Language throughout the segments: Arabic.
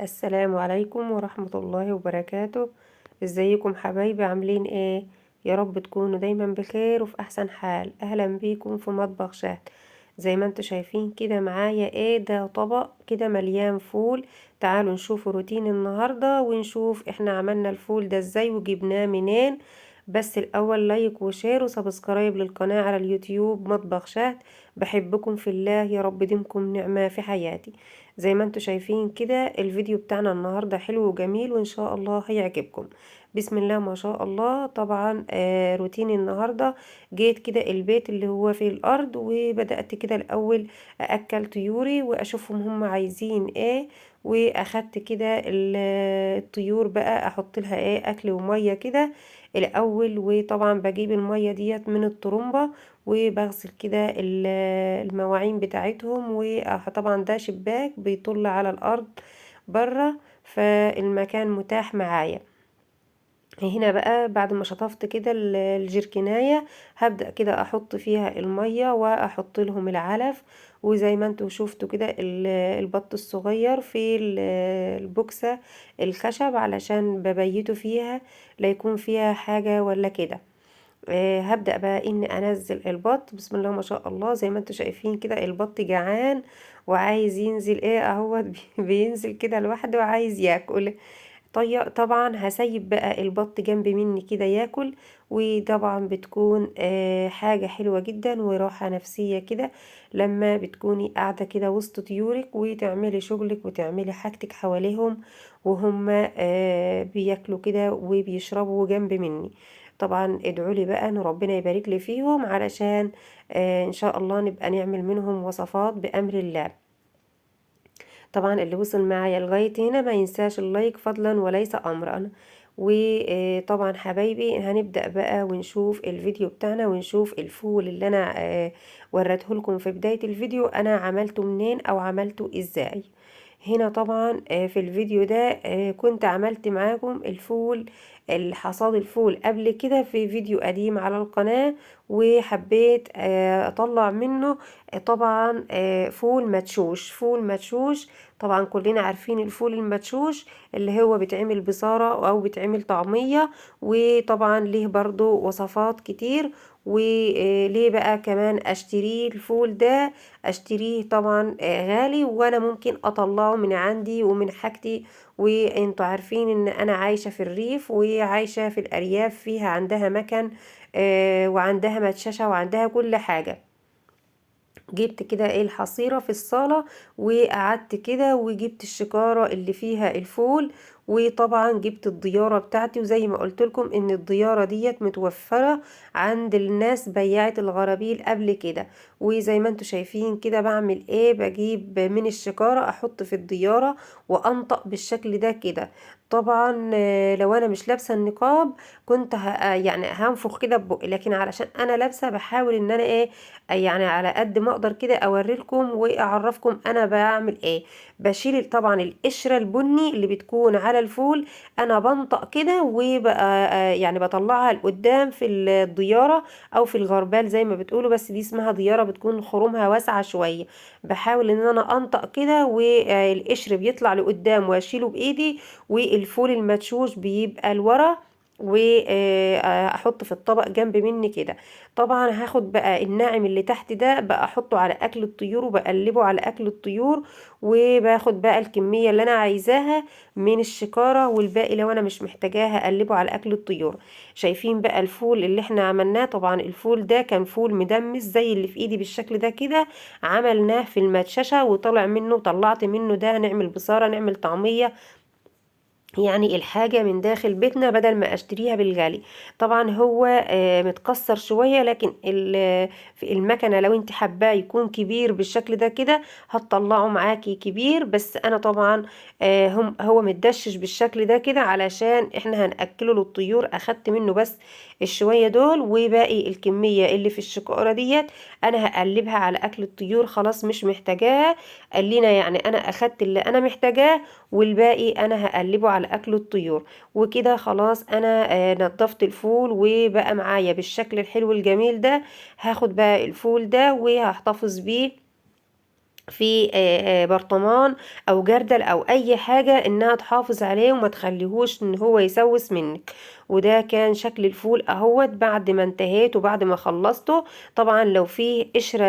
السلام عليكم ورحمة الله وبركاته. ازيكم حبايبي؟ عاملين ايه؟ يا رب تكونوا دايما بخير وفي احسن حال. اهلا بيكم في مطبخ شهد. زي ما انتوا شايفين كده معايا ايه ده، طبق كده مليان فول. تعالوا نشوف روتين النهاردة ونشوف احنا عملنا الفول ده ازاي وجبناه منين. بس الاول لايك وشير وسبسكرايب للقناة على اليوتيوب مطبخ شهد. بحبكم في الله، يا رب ديمكم نعمة في حياتي. زي ما انتوا شايفين كده الفيديو بتاعنا النهاردة حلو وجميل وان شاء الله هيعجبكم. بسم الله ما شاء الله. طبعا روتين النهاردة، جيت كده البيت اللي هو في الارض وبدأت كده الاول ااكل طيوري واشوفهم هم عايزين ايه. واخدت كده الطيور بقى احط لها ايه اكل ومية كده الاول. وطبعا بجيب المية ديت من الطرمبة وبغسل كده المواعين بتاعتهم. وطبعا ده شباك بيطل على الارض بره، فالمكان متاح معايا. هنا بقى بعد ما شطفت كده الجركناية هبدأ كده احط فيها المية واحط لهم العلف. وزي ما انتوا شفتوا كده البط الصغير في البوكسة الخشب علشان ببيته فيها، لا يكون فيها حاجة ولا كده. هبدأ بقى اني انزل البط. بسم الله ما شاء الله. زي ما انتوا شايفين كده البط جعان وعايز ينزل ايه اهو بينزل كده لوحده وعايز ياكل. طبعا هسيب بقى البط جنب مني كده ياكل. وطبعا بتكون حاجة حلوة جدا وراحة نفسية كده لما بتكوني قاعدة كده وسط طيورك وتعملي شغلك وتعملي حاجتك حواليهم وهم بياكلوا كده وبيشربوا جنب مني. طبعا ادعوا لي بقى ان ربنا يبارك لي فيهم علشان ان شاء الله نبقى نعمل منهم وصفات بأمر الله. طبعا اللي وصل معايا لغاية هنا ما ينساش اللايك فضلا وليس أمرا. وطبعا حبايبي هنبدأ بقى ونشوف الفيديو بتاعنا ونشوف الفول اللي أنا وريته لكم في بداية الفيديو أنا عملته منين أو عملته إزاي. هنا طبعا في الفيديو ده كنت عملت معاكم الفول، الحصاد الفول قبل كده في فيديو قديم على القناة. وحبيت أطلع منه طبعا فول مدشوش. فول مدشوش طبعا كلنا عارفين الفول المدشوش اللي هو بيتعمل بصارة او بيتعمل طعمية. وطبعا ليه برضو وصفات كتير. وليه بقى كمان اشتريه الفول ده؟ اشتريه طبعا غالي وانا ممكن اطلعه من عندي ومن حاجتي. وانتوا عارفين ان انا عايشة في الريف وعايشة في الارياف فيها عندها مكن وعندها مدششة وعندها كل حاجة. جبت كده ايه الحصيرة في الصالة وقعدت كده وجبت الشكارة اللي فيها الفول. وطبعا جبت الضيارة بتاعتي، وزي ما قلت لكم ان الضيارة ديت متوفرة عند الناس بياعة الغرابيل قبل كده. وزي ما انتوا شايفين كده بعمل ايه، بجيب من الشكارة احط في الضيارة وانطق بالشكل ده كده. طبعا لو انا مش لابسة النقاب كنت يعني هنفخ كده ببقي، لكن علشان انا لابسة بحاول ان انا ايه يعني على قد ما اقدر كده اوريلكم واعرفكم انا بعمل ايه. بشيل طبعا القشره البني اللي بتكون على الفول، انا بنطق كده وبقى يعني بطلعها لقدام في الضياره او في الغربال زي ما بتقولوا، بس دي اسمها ضياره بتكون خرومها واسعه شويه. بحاول ان انا انطق كده والقشر بيطلع لقدام واشيله بايدي، والفول المدشوش بيبقى لورا واحط في الطبق جنب مني كده. طبعا هاخد بقى الناعم اللي تحت ده بقى احطه على اكل الطيور وبقلبه على اكل الطيور. وباخد بقى الكمية اللي انا عايزاها من الشكارة، والباقي لو انا مش محتاجاها اقلبه على اكل الطيور. شايفين بقى الفول اللي احنا عملناه؟ طبعا الفول ده كان فول مدمس زي اللي في ايدي بالشكل ده كده. عملناه في المدششة وطلع منه، طلعت منه ده نعمل بصارة نعمل طعمية، يعني الحاجة من داخل بيتنا بدل ما اشتريها بالغالي. طبعا هو متكسر شوية، لكن في المكنة لو انت حباه يكون كبير بالشكل ده كده هتطلعه معاكي كبير. بس انا طبعا هو متدشش بالشكل ده كده علشان احنا هنأكله للطيور. اخدت منه بس الشوية دول، وباقي الكمية اللي في الشكارة ديت انا هقلبها على اكل الطيور، خلاص مش محتاجاها. قال لنا يعني انا اخدت اللي انا محتاجاه والباقي انا هقلبه على اكل الطيور. وكده خلاص انا نضفت الفول وبقى معايا بالشكل الحلو الجميل ده. هاخد بقى الفول ده وهحتفظ بيه في برطمان او جردل او اي حاجة انها تحافظ عليه وما تخليهوش ان هو يسوس منك. وده كان شكل الفول اهوت بعد ما انتهيت وبعد ما خلصته. طبعا لو فيه قشرة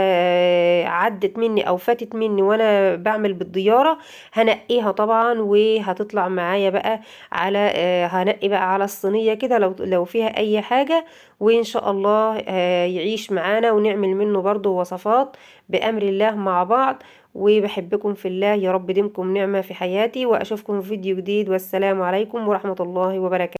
عدت مني او فاتت مني وانا بعمل بالضيارة هنقيها طبعا، وهتطلع معايا بقى على هنقي بقى على الصينية كده لو فيها اي حاجة. وان شاء الله يعيش معانا ونعمل منه برضو وصفات بأمر الله مع بعض. وبحبكم في الله، يا رب ديمكم نعمة في حياتي، وأشوفكم في فيديو جديد، والسلام عليكم ورحمة الله وبركاته.